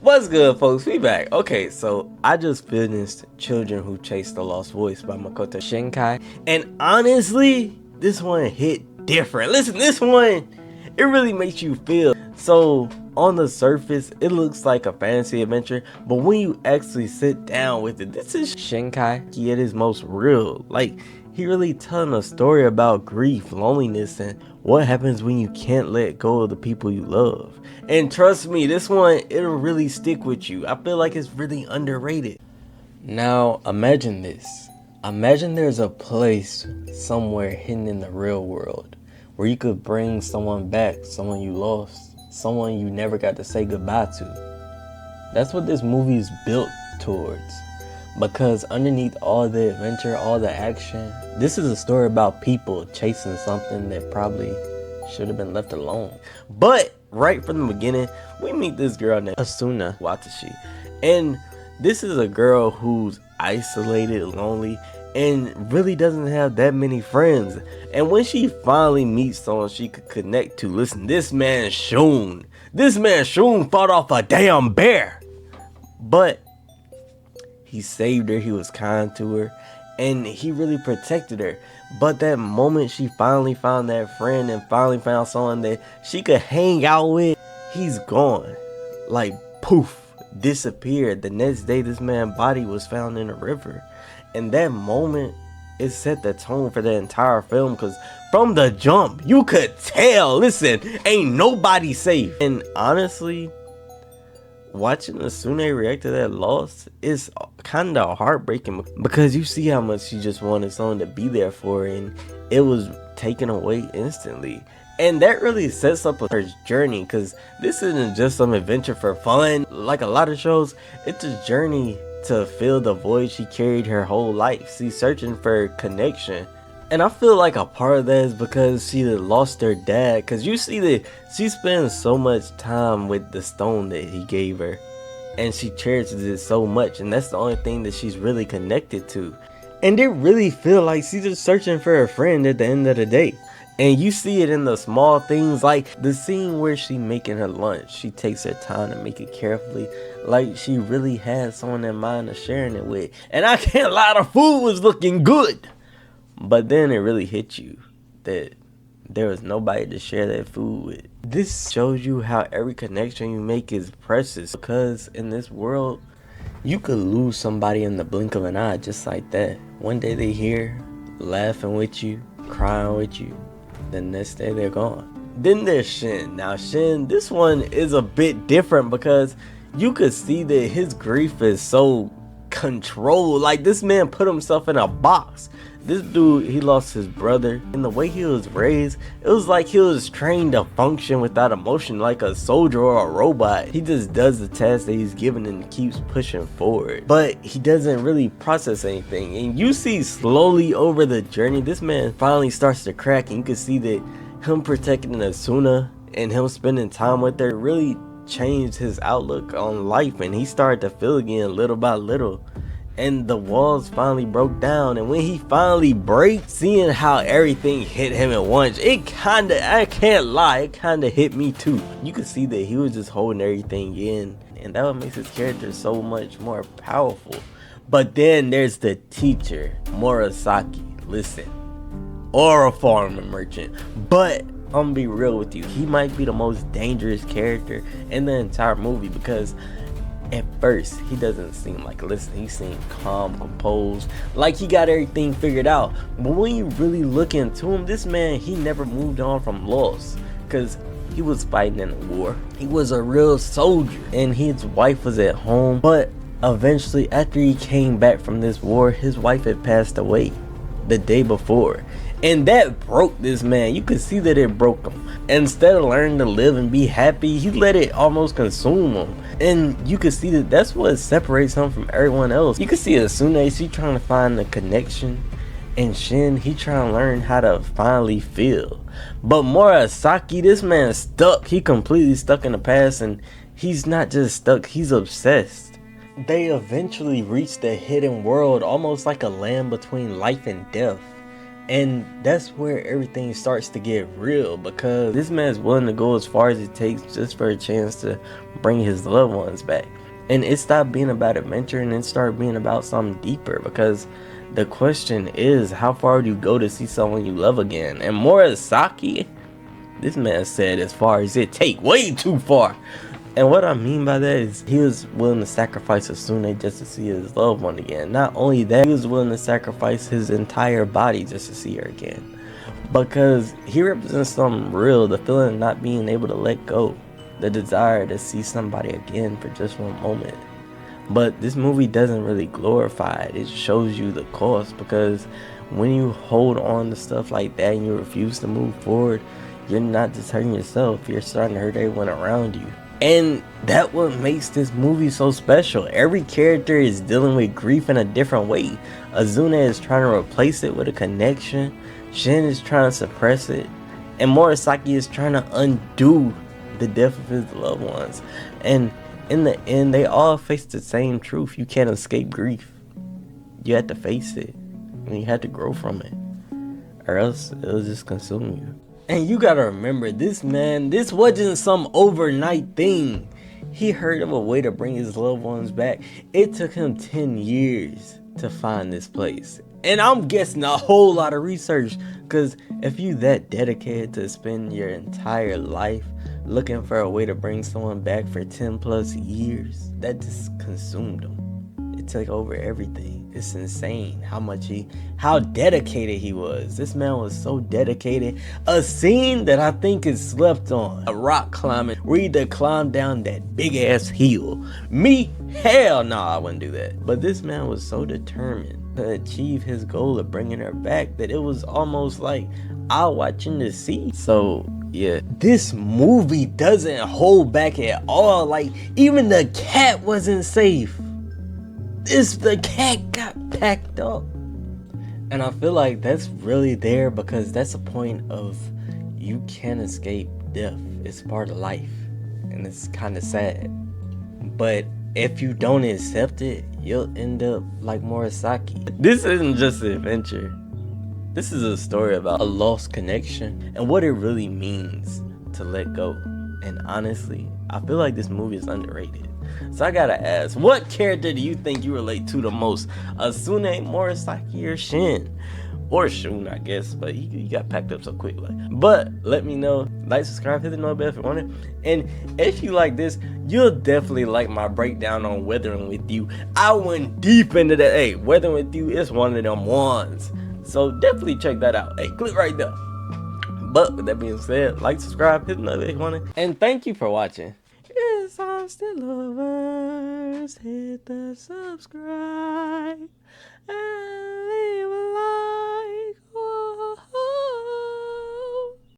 What's good, folks? We back. Okay, so I just finished Children Who Chase the Lost Voice by Makoto Shinkai, and honestly, this one hit different. Listen, this one, it really makes you feel. So, on the surface, it looks like a fantasy adventure, but when you actually sit down with it, this is Shinkai at his most real. Like, he really telling a story about grief, loneliness, and what happens when you can't let go of the people you love. And trust me, this one, it'll really stick with you. I feel like it's really underrated. Now, imagine this. Imagine there's a place somewhere hidden in the real world where you could bring someone back, someone you lost, someone you never got to say goodbye to. That's what this movie is built towards. Because underneath all the adventure, all the action, this is a story about people chasing something that probably should have been left alone. But right from the beginning, we meet this girl named Asuna Watashi. And this is a girl who's isolated, lonely, and really doesn't have that many friends. And when she finally meets someone she could connect to, listen, this man Shin fought off a damn bear. But he saved her, he was kind to her, and he really protected her. But that moment she finally found that friend and finally found someone that she could hang out with, he's gone. Like poof, disappeared. The next day this man's body was found in a river. And that moment, it set the tone for the entire film, because from the jump, you could tell, listen, ain't nobody safe. And honestly, watching Asuna react to that loss is kind of heartbreaking, because you see how much she just wanted someone to be there for her, and it was taken away instantly. And that really sets up her journey, because this isn't just some adventure for fun. Like a lot of shows, it's a journey to fill the void she carried her whole life. She's searching for connection. And I feel like a part of that is because she lost her dad. Because you see that she spends so much time with the stone that he gave her. And she cherishes it so much. And that's the only thing that she's really connected to. And it really feel like she's just searching for a friend at the end of the day. And you see it in the small things, like the scene where she making her lunch. She takes her time to make it carefully. Like she really has someone in mind of sharing it with. And I can't lie, the food was looking good. But then it really hit you that there was nobody to share that food with. This shows you how every connection you make is precious. Because in this world, you could lose somebody in the blink of an eye just like that. One day they here, laughing with you, crying with you. The next day they're gone. Then there's Shin. Now Shin, this one is a bit different because you could see that his grief is so controlled. Like this man put himself in a box. This dude, he lost his brother, and the way he was raised, it was like he was trained to function without emotion, like a soldier or a robot. He just does the task that he's given and keeps pushing forward, but he doesn't really process anything. And you see slowly over the journey, this man finally starts to crack, and you can see that him protecting Asuna and him spending time with her really changed his outlook on life, and he started to feel again little by little. And the walls finally broke down, and when he finally breaks, seeing how everything hit him at once, it kinda, I can't lie, it kinda hit me too. You could see that he was just holding everything in, and that what makes his character so much more powerful. But then there's the teacher, Morisaki. Listen, or a farmer merchant, but I'm gonna be real with you, he might be the most dangerous character in the entire movie, because at first he doesn't seem like, listen, he seemed calm, composed, like he got everything figured out. But when you really look into him, this man, he never moved on from loss, because he was fighting in a war. He was a real soldier, and his wife was at home. But eventually, after he came back from this war, his wife had passed away the day before. And that broke this man. You could see that it broke him. Instead of learning to live and be happy, he let it almost consume him. And you could see that that's what separates him from everyone else. You could see Asuna, she trying to find the connection, and Shin, he trying to learn how to finally feel. But Morisaki, this man's stuck. He completely stuck in the past, and he's not just stuck, he's obsessed. They eventually reach the hidden world, almost like a land between life and death. And that's where everything starts to get real, because this man's willing to go as far as it takes just for a chance to bring his loved ones back. And it stopped being about adventure and it started being about something deeper, because the question is, how far do you go to see someone you love again? And Morisaki, this man said as far as it take, way too far. And what I mean by that is he was willing to sacrifice Asuna just to see his loved one again. Not only that, he was willing to sacrifice his entire body just to see her again. Because he represents something real, the feeling of not being able to let go. The desire to see somebody again for just one moment. But this movie doesn't really glorify it. It shows you the cost, because when you hold on to stuff like that and you refuse to move forward, you're not just hurting yourself, you're starting to hurt everyone around you. And that's what makes this movie so special. Every character is dealing with grief in a different way. Asuna is trying to replace it with a connection. Shin is trying to suppress it. And Morisaki is trying to undo the death of his loved ones. And in the end, they all face the same truth. You can't escape grief. You have to face it. And you have to grow from it, or else it'll just consume you. And you gotta remember, this man, this wasn't some overnight thing. He heard of a way to bring his loved ones back. It took him 10 years to find this place. And I'm guessing a whole lot of research, because if you that dedicated to spend your entire life looking for a way to bring someone back for 10 plus years, that just consumed him. It took over everything. It's insane how dedicated he was. This man was so dedicated. A scene that I think is slept on, a rock climbing, where he had to climb down that big ass hill. Me, hell no, I wouldn't do that. But this man was so determined to achieve his goal of bringing her back that it was almost like I watching to see. So yeah, this movie doesn't hold back at all. Like, even the cat wasn't safe. The cat got packed up. And I feel like that's really there, because that's a point of, you can't escape death. It's part of life, and it's kind of sad. But if you don't accept it, you'll end up like Morisaki. This isn't just an adventure. This is a story about a lost connection and what it really means to let go. And honestly, I feel like this movie is underrated. So I gotta ask, what character do you think you relate to the most? Asuna, Morisaki, or Shin? Or Shun, I guess, but he got packed up so quick. But let me know. Like, subscribe, hit the notification bell if you want it. And if you like this, you'll definitely like my breakdown on Weathering With You. I went deep into that. Hey, Weathering With You is one of them ones. So definitely check that out. Hey, click right there. But with that being said, like, subscribe, hit the notification if you want it. And thank you for watching. Yes, I'm still lovers. Hit the subscribe.